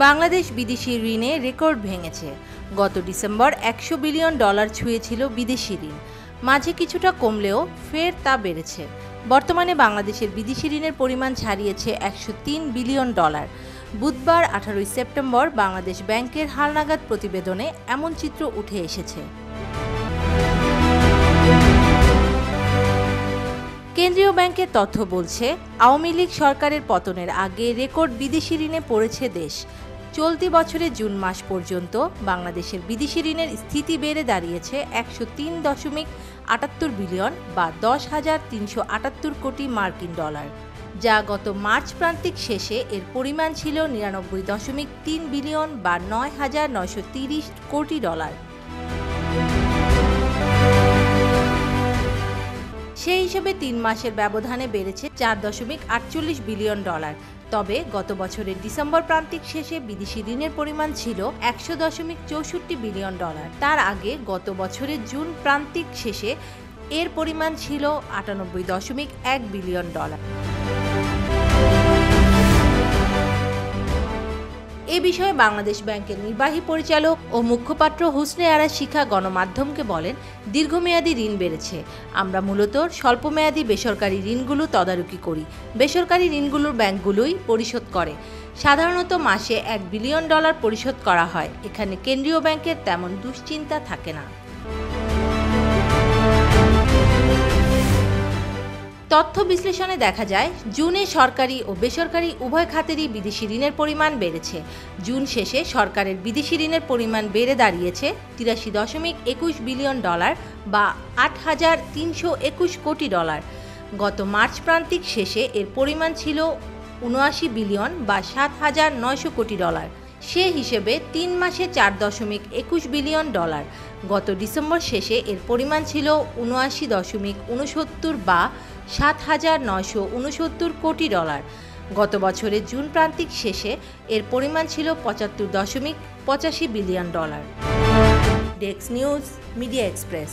বাংলাদেশ বিদেশি ঋণে রেকর্ড ভেঙেছে। গত ডিসেম্বর $100 বিলিয়ন ছুঁয়েছিল বিদেশি ঋণ। মাঝে কিছুটা কমলেও ফের তা বেড়েছে। বর্তমানে বাংলাদেশের বিদেশি ঋণের পরিমাণ ছাড়িয়েছে $103 বিলিয়ন। বুধবার 18 সেপ্টেম্বর বাংলাদেশ ব্যাংকের হালনাগাদ প্রতিবেদনে এমন চিত্র উঠে এসেছে। কেন্দ্রীয় ব্যাংকের তথ্য বলছে, আওয়ামী লীগ সরকারের পতনের আগে রেকর্ড বিদেশি ঋণে পড়েছে দেশ। চলতি বছরের জুন মাস পর্যন্ত বাংলাদেশের বিদেশি ঋণের স্থিতি বেড়ে দাঁড়িয়েছে $103.78 বিলিয়ন বা 10,378 কোটি মার্কিন ডলার, যা গত মার্চ প্রান্তিক শেষে এর পরিমাণ ছিল $99.3 বিলিয়ন বা 9,930 কোটি ডলার। সেই হিসেবে 3 মাসের ব্যবধানে বেড়েছে $4.48 বিলিয়ন। তবে গত বছরের ডিসেম্বর প্রান্তিক শেষে বিদেশি ঋণের পরিমাণ ছিল $100.64 বিলিয়ন। তার আগে গত বছরের জুন প্রান্তিক শেষে এর পরিমাণ ছিল $98.1 বিলিয়ন। এ বিষয়ে বাংলাদেশ ব্যাংকের নির্বাহী পরিচালক ও মুখপাত্র হুসনে আরা শিখা গণমাধ্যমকে বলেন, দীর্ঘমেয়াদী ঋণ বেড়েছে। আমরা মূলত স্বল্পমেয়াদী বেসরকারি ঋণগুলো তদারকি করি। বেসরকারি ঋণগুলোর ব্যাংকগুলোই পরিশোধ করে। সাধারণত মাসে $1 বিলিয়ন পরিশোধ করা হয়। এখানে কেন্দ্রীয় ব্যাংকের তেমন দুশ্চিন্তা থাকে না। তথ্য বিশ্লেষণে দেখা যায়, জুনে সরকারি ও বেসরকারি উভয় খাতেরই বিদেশি ঋণের পরিমাণ বেড়েছে। জুন শেষে সরকারের বিদেশি ঋণের পরিমাণ বেড়ে দাঁড়িয়েছে $83.21 বিলিয়ন বা 8,321 কোটি ডলার। গত মার্চ প্রান্তিক শেষে এর পরিমাণ ছিল $79 বিলিয়ন বা 7,900 কোটি ডলার। সে হিসেবে 3 মাসে $4.21 বিলিয়ন। গত ডিসেম্বর শেষে এর পরিমাণ ছিল $79.69 বা 7,969 কোটি ডলার। গত বছরের জুন প্রান্তিক শেষে এর পরিমাণ ছিল $75.85 billion. Desk news, media express.